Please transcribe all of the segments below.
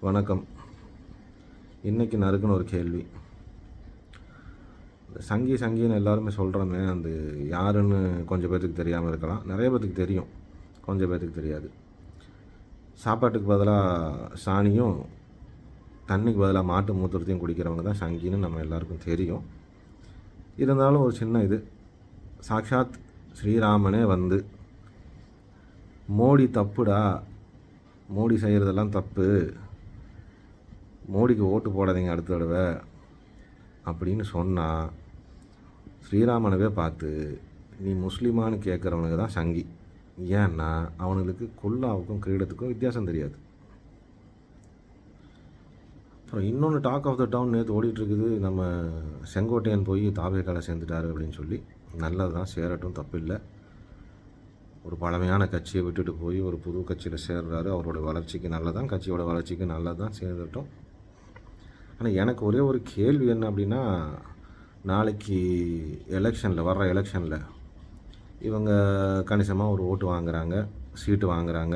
வணக்கம். இன்றைக்கி நறுக்குன்னு ஒரு கேள்வி. சங்கின்னு எல்லாருமே சொல்கிறோமே, அந்த யாருன்னு கொஞ்சம் பேர்த்துக்கு தெரியாமல் இருக்கலாம், நிறைய பேர்த்துக்கு தெரியும், கொஞ்சம் பேர்த்துக்கு தெரியாது. சாப்பாட்டுக்கு பதிலாக சாணியும் தண்ணிக்கு பதிலாக மாட்டு மூத்திரத்தையும் குடிக்கிறவங்க தான் சங்கின்னு நம்ம எல்லாருக்கும் தெரியும். இருந்தாலும் ஒரு சின்ன இது, சாக்ஷாத் ஸ்ரீராமனே வந்து மோடி தப்புடா, மோடி செய்கிறதெல்லாம் தப்பு, மோடிக்கு ஓட்டு போடாதீங்க அடுத்த தடவை அப்படின்னு சொன்னால், ஸ்ரீராமனவே பார்த்து நீ முஸ்லீமானு கேட்குறவனுக்கு தான் சங்கி. ஏன்னா அவனுங்களுக்கு குல்லாவுக்கும் கிரீடத்துக்கும் வித்தியாசம் தெரியாது. அப்புறம் இன்னொன்று டாக் ஆஃப் த டவுன் நேற்று ஓடிட்டுருக்குது, நம்ம செங்கோட்டையன் போய் தாவேக்கால சேர்ந்துட்டாரு அப்படின்னு சொல்லி. நல்லது தான், சேரட்டும், தப்பு இல்லை. ஒரு பழமையான கட்சியை விட்டுட்டு போய் ஒரு புது கட்சியில் சேர்றாரு, அவரோட வளர்ச்சிக்கு நல்லதான், கட்சியோட வளர்ச்சிக்கு நல்லதான், சேர்ந்துட்டோம். ஆனால் எனக்கு ஒரே ஒரு கேள்வி என்ன அப்படின்னா, நாளைக்கு வர்ற எலெக்ஷனில் இவங்க கணிசமாக ஒரு ஓட்டு வாங்குகிறாங்க, சீட்டு வாங்குகிறாங்க.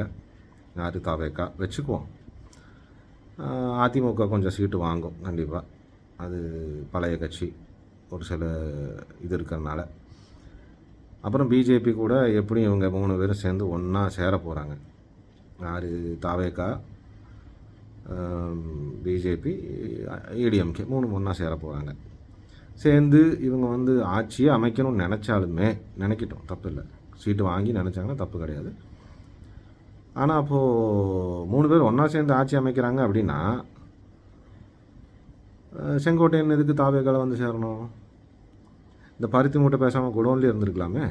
யார்? தாவேக்கா வச்சுக்குவோம். அதிமுக கொஞ்சம் சீட்டு வாங்கும் கண்டிப்பாக, அது பழைய கட்சி, ஒரு சில இது இருக்கிறனால. அப்புறம் பிஜேபி கூட எப்படியும் இவங்க 3 பேரும் சேர்ந்து ஒன்றா சேர போகிறாங்க. யார்? தாவேக்கா, பிஜேபி, ஏடிஎம்கே 3 ஒன்றா சேர போகிறாங்க. சேர்ந்து இவங்க வந்து ஆட்சியை அமைக்கணும்னு நினச்சாலுமே, நினைக்கிட்டோம், தப்பு இல்லை, சீட்டு வாங்கி நினச்சாங்கன்னா தப்பு கிடையாது. ஆனால் அப்போது 3 பேர் ஒன்றா சேர்ந்து ஆட்சி அமைக்கிறாங்க அப்படின்னா, செங்கோட்டையன் எதுக்கு தாவேக்கால வந்து சேரணும்? இந்த பருத்தி மூட்டை பேசாமல் குடோன்லேயே இருந்திருக்கலாமே.